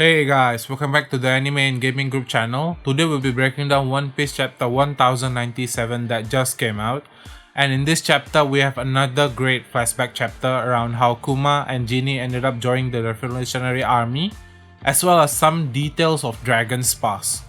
Hey guys, welcome back to the Anime and Gaming Group channel. Today we'll be breaking down One Piece chapter 1097 that just came out. And in this chapter we have another great flashback chapter around how Kuma and Genie ended up joining the Revolutionary Army, as well as some details of Dragon's past.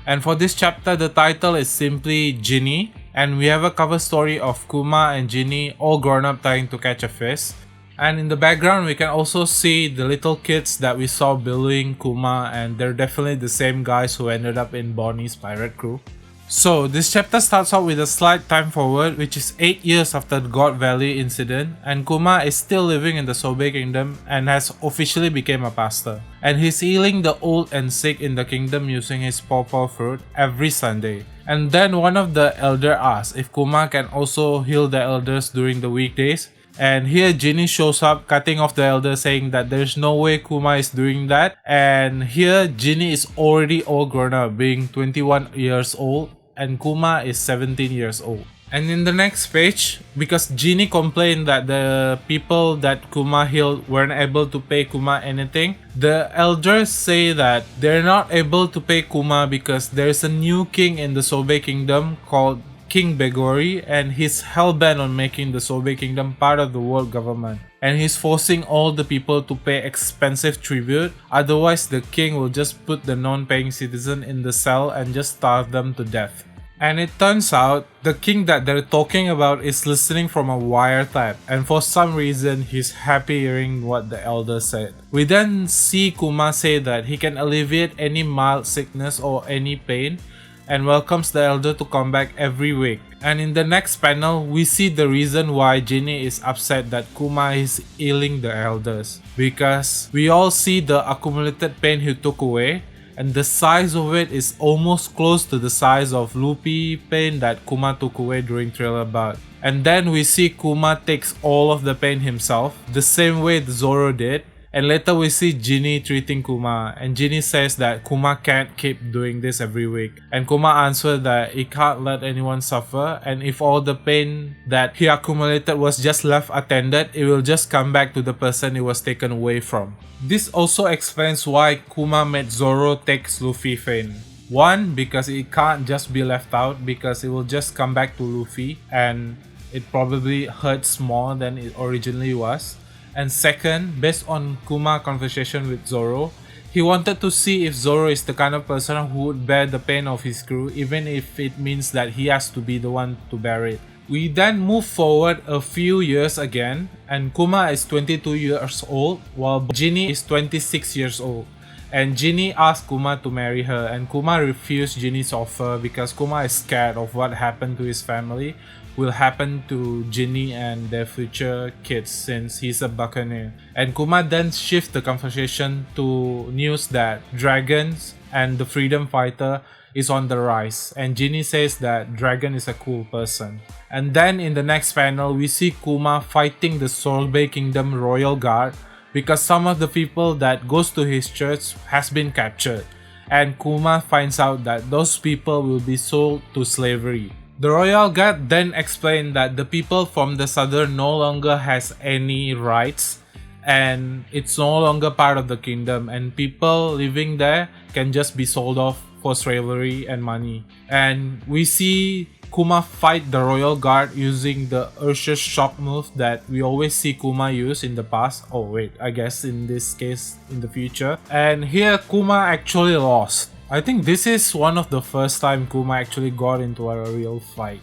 And for this chapter the title is simply Genie, and we have a cover story of Kuma and Genie all grown up trying to catch a fish. And in the background, we can also see the little kids that we saw bullying Kuma, and they're definitely the same guys who ended up in Bonnie's pirate crew. So, this chapter starts out with a slight time forward, which is 8 years after the God Valley incident, and Kuma is still living in the Sobe Kingdom and has officially become a pastor. And he's healing the old and sick in the kingdom using his pawpaw fruit every Sunday. And then one of the elder asks if Kuma can also heal the elders during the weekdays. And here Genie shows up cutting off the elder, saying that there's no way Kuma is doing that. And here Genie is already all grown up, being 21 years old, and Kuma is 17 years old. And in the next page, because Genie complained that the people that Kuma healed weren't able to pay Kuma anything, the elders say that they're not able to pay Kuma because there's a new king in the Sobe Kingdom called King Begori, and he's hellbent on making the Sobe Kingdom part of the world government. And he's forcing all the people to pay expensive tribute, otherwise the king will just put the non-paying citizen in the cell and just starve them to death. And it turns out, the king that they're talking about is listening from a wiretap, and for some reason he's happy hearing what the elder said. We then see Kuma say that he can alleviate any mild sickness or any pain, and welcomes the elder to come back every week. And in the next panel, we see the reason why Genie is upset that Kuma is healing the elders. Because we all see the accumulated pain he took away, and the size of it is almost close to the size of Luffy pain that Kuma took away during Thriller Bark. And then we see Kuma takes all of the pain himself, the same way Zoro did. And later we see Genie treating Kuma, and Genie says that Kuma can't keep doing this every week. And Kuma answered that he can't let anyone suffer, and if all the pain that he accumulated was just left attended, it will just come back to the person it was taken away from. This also explains why Kuma made Zoro take Luffy pain. One, because it can't just be left out, because it will just come back to Luffy, and it probably hurts more than it originally was. And second, based on Kuma's conversation with Zoro, he wanted to see if Zoro is the kind of person who would bear the pain of his crew, even if it means that he has to be the one to bear it. We then move forward a few years again, and Kuma is 22 years old, while Genie is 26 years old. And Genie asked Kuma to marry her, and Kuma refused Genie's offer because Kuma is scared of what happened to his family will happen to Genie and their future kids since he's a buccaneer. And Kuma then shifts the conversation to news that dragons and the freedom fighter is on the rise, and Genie says that Dragon is a cool person. And then in the next panel, we see Kuma fighting the Sobe Kingdom Royal Guard because some of the people that goes to his church has been captured, and Kuma finds out that those people will be sold to slavery. The Royal Guard then explained that the people from the southern no longer has any rights, and it's no longer part of the kingdom, and people living there can just be sold off for slavery and money. And we see Kuma fight the Royal Guard using the Ursh's shock move that we always see Kuma use in the past. Oh wait, I guess in this case in the future. And here Kuma actually lost. I think this is one of the first time Kuma actually got into a real fight.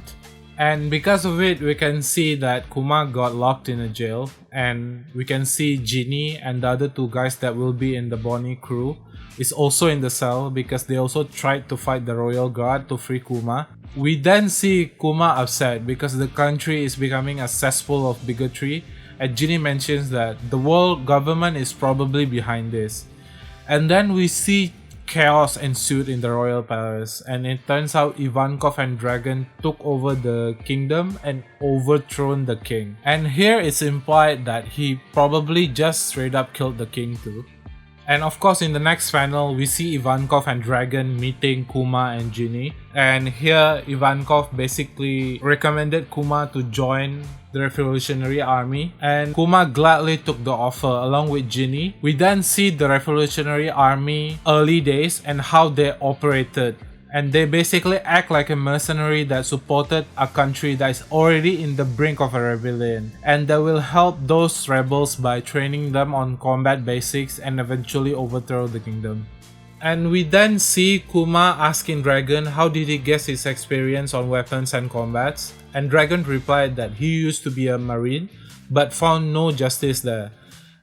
And because of it, we can see that Kuma got locked in a jail, and we can see Genie and the other two guys that will be in the Bonnie crew is also in the cell because they also tried to fight the Royal Guard to free Kuma. We then see Kuma upset because the country is becoming a cesspool of bigotry, and Genie mentions that the world government is probably behind this. And then we see chaos ensued in the royal palace, and it turns out Ivankov and Dragon took over the kingdom and overthrown the king. And here it's implied that he probably just straight up killed the king too. And of course, in the next panel, we see Ivankov and Dragon meeting Kuma and Ginny. And here, Ivankov basically recommended Kuma to join the Revolutionary Army, and Kuma gladly took the offer along with Ginny. We then see the Revolutionary Army early days and how they operated. And they basically act like a mercenary that supported a country that is already in the brink of a rebellion, and they will help those rebels by training them on combat basics and eventually overthrow the kingdom. And we then see Kuma asking Dragon how did he get his experience on weapons and combats, and Dragon replied that he used to be a marine but found no justice there.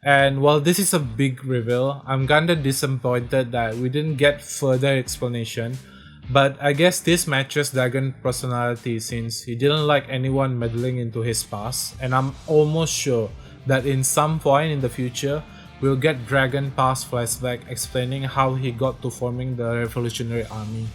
And while this is a big reveal, I'm kinda disappointed that we didn't get further explanation. But I guess this matches Dragon's personality since he didn't like anyone meddling into his past, and I'm almost sure that in some point in the future, we'll get Dragon past flashback explaining how he got to forming the Revolutionary Army.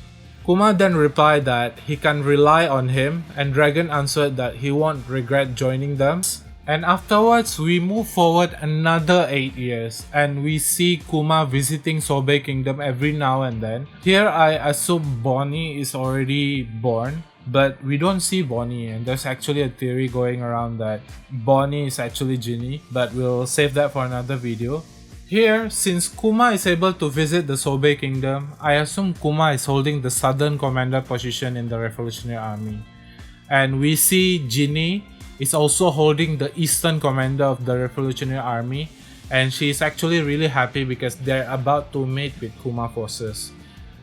Kuma then replied that he can rely on him, and Dragon answered that he won't regret joining them. And afterwards, we move forward another 8 years and we see Kuma visiting Sobe Kingdom every now and then. Here I assume Bonnie is already born, but we don't see Bonnie, and there's actually a theory going around that Bonnie is actually Ginny, but we'll save that for another video. Here, since Kuma is able to visit the Sobe Kingdom, I assume Kuma is holding the Southern Commander position in the Revolutionary Army. And we see Ginny is also holding the Eastern Commander of the Revolutionary Army, and she is actually really happy because they're about to mate with Kuma forces.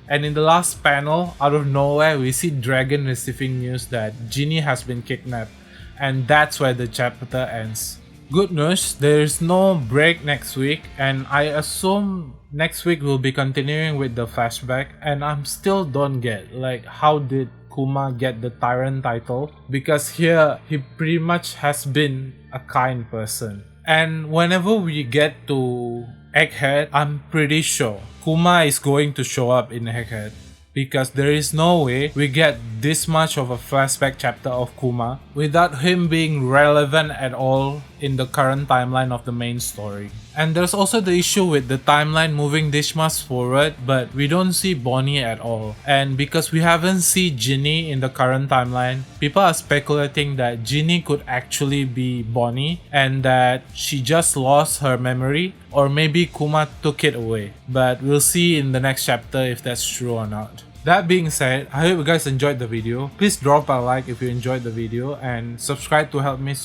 And in the last panel, out of nowhere, we see Dragon receiving news that Ginny has been kidnapped, and that's where the chapter ends. Good news, there is no break next week, and I assume next week we'll be continuing with the flashback, and I'm still don't get like how did Kuma get the Tyrant title, because here he pretty much has been a kind person. And whenever we get to Egghead, I'm pretty sure Kuma is going to show up in Egghead, because there is no way we get this much of a flashback chapter of Kuma without him being relevant at all in the current timeline of the main story. And there's also the issue with the timeline moving this much forward, but we don't see Bonnie at all. And because we haven't seen Ginny in the current timeline, people are speculating that Ginny could actually be Bonnie and that she just lost her memory, or maybe Kuma took it away. But we'll see in the next chapter if that's true or not. That being said, I hope you guys enjoyed the video. Please drop a like if you enjoyed the video and subscribe to help me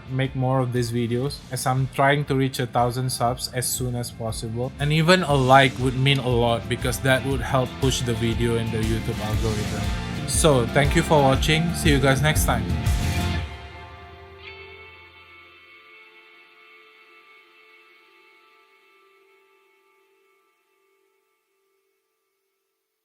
make more of these videos, as I'm trying to reach 1,000 subs as soon as possible. And even a like would mean a lot because that would help push the video in the YouTube algorithm. So thank you for watching. See you guys next time.